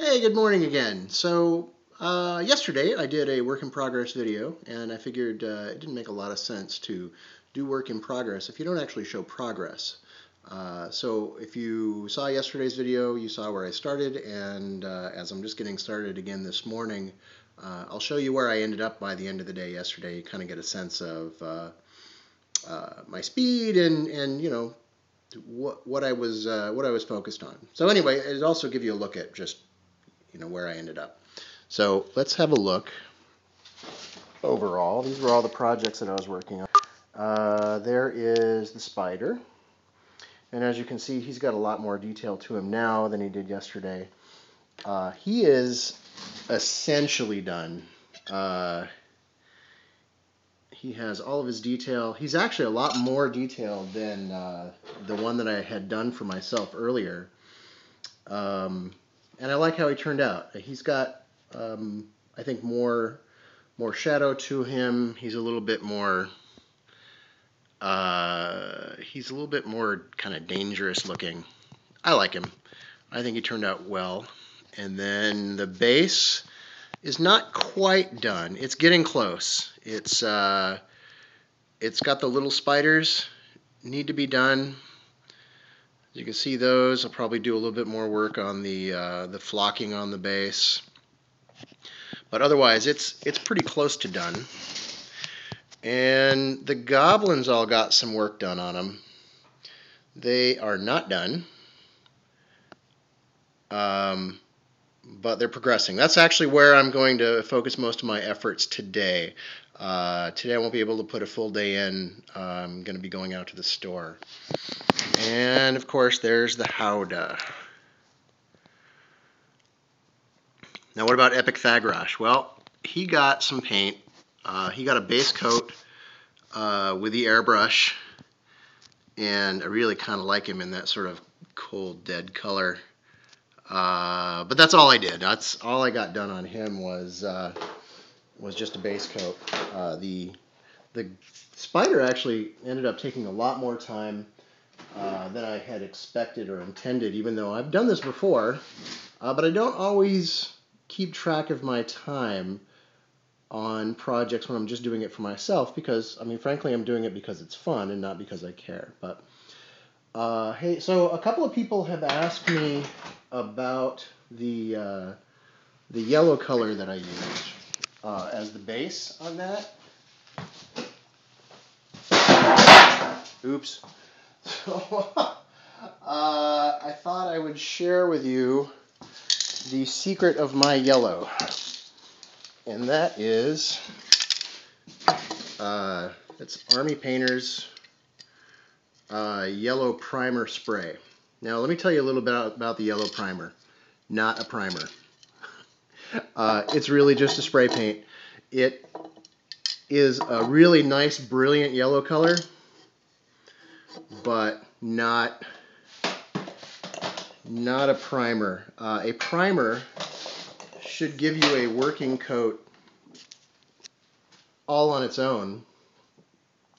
Hey, good morning again. Yesterday I did a work in progress video, and I figured it didn't make a lot of sense to do work in progress if you don't actually show progress. So if you saw yesterday's video, you saw where I started, and as I'm just getting started again this morning, I'll show you where I ended up by the end of the day yesterday. You kind of get a sense of my speed and what I was focused on. So anyway, it also give you a look at just where I ended up. So let's have a look overall. These were all the projects that I was working on. There is the spider. And as you can see, he's got a lot more detail to him now than he did yesterday. He is essentially done. He has all of his detail. He's actually a lot more detailed than the one that I had done for myself earlier. And I like how he turned out. He's got, I think, more shadow to him. He's a little bit more kind of dangerous looking. I like him. I think he turned out well. And then the base is not quite done. It's getting close. It's got the little spiders need to be done. As you can see those. I'll probably do a little bit more work on the flocking on the base. But otherwise, it's pretty close to done. And the goblins all got some work done on them. They are not done, but they're progressing. That's actually where I'm going to focus most of my efforts today. Today I won't be able to put a full day in. I'm going to be going out to the store. And of course, there's the Howdah. Now, what about Epic Thagrosh? Well, he got some paint. He got a base coat with the Airbrush, and I really kind of like him in that sort of cold, dead color. But that's all I did. That's all I got done on him was just a base coat. The spider actually ended up taking a lot more time than I had expected or intended, even though I've done this before. But I don't always keep track of my time on projects when I'm just doing it for myself because, I mean, frankly, I'm doing it because it's fun and not because I care. But hey, so a couple of people have asked me about the yellow color that I used as the base on that. Oops. So I thought I would share with you the secret of my yellow, and that is it's Army Painter's yellow primer spray. Now let me tell you a little bit about the yellow primer. Not a primer. It's really just a spray paint. It is a really nice, brilliant yellow color, but not a primer. A primer should give you a working coat all on its own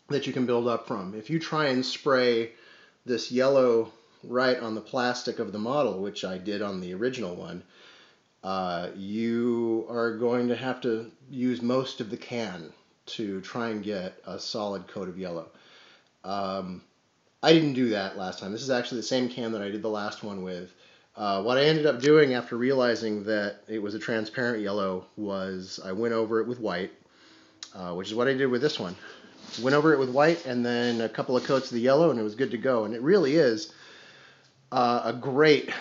that you can build up from. If you try and spray this yellow right on the plastic of the model, which I did on the original one, you are going to have to use most of the can to try and get a solid coat of yellow. I didn't do that last time. This is actually the same can that I did the last one with. What I ended up doing after realizing that it was a transparent yellow was I went over it with white, which is what I did with this one. Went over it with white and then a couple of coats of the yellow, and it was good to go. And it really is a great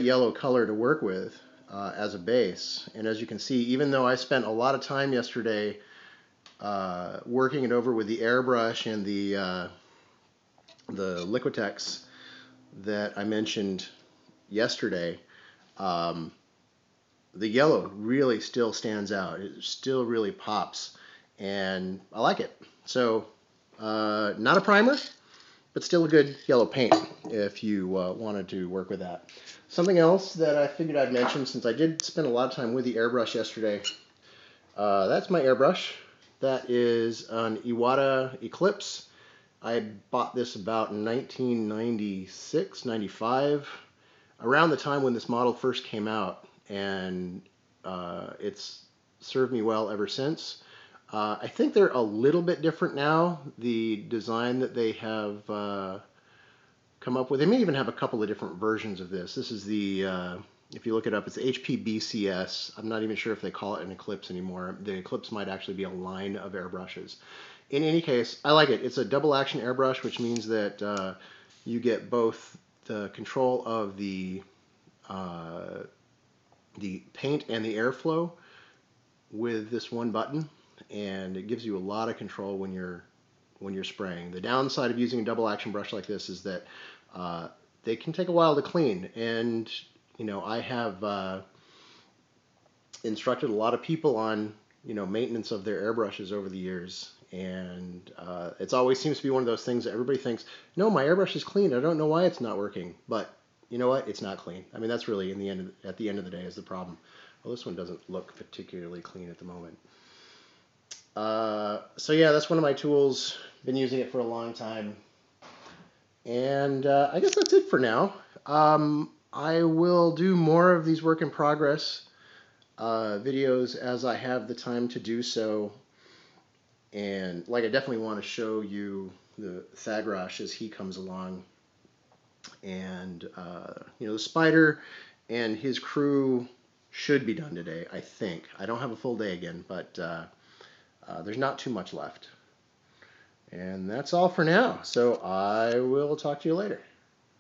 yellow color to work with as a base. And as you can see, even though I spent a lot of time yesterday working it over with the airbrush and the Liquitex that I mentioned yesterday, the yellow really still stands out. It still really pops, and I like it. So, not a primer, but still a good yellow paint if you wanted to work with that. Something else that I figured I'd mention, since I did spend a lot of time with the airbrush yesterday, that's my airbrush. That is an Iwata Eclipse. I bought this about 1996, 95. around the time when this model first came out, and it's served me well ever since. I think they're a little bit different now. The design that they have come up with, they may even have a couple of different versions of this. This is the, if you look it up, it's HPBCS. I'm not even sure if they call it an Eclipse anymore. The Eclipse might actually be a line of airbrushes. In any case, I like it. It's a double action airbrush, which means that you get both the control of the paint and the airflow with this one button, and it gives you a lot of control when you're spraying. The downside of using a double action brush like this is that they can take a while to clean, and I have instructed a lot of people on maintenance of their airbrushes over the years, and it always seems to be one of those things that everybody thinks, no, my airbrush is clean, I don't know why it's not working. But you know what, it's not clean. I mean, that's really at the end of the day is the problem. Well, this one doesn't look particularly clean at the moment. So yeah, that's one of my tools. Been using it for a long time, and I guess that's it for now. I will do more of these work in progress videos as I have the time to do so. And I definitely want to show you the Thagrosh as he comes along. And the spider and his crew should be done today, I think. I don't have a full day again, but there's not too much left. And that's all for now. So I will talk to you later.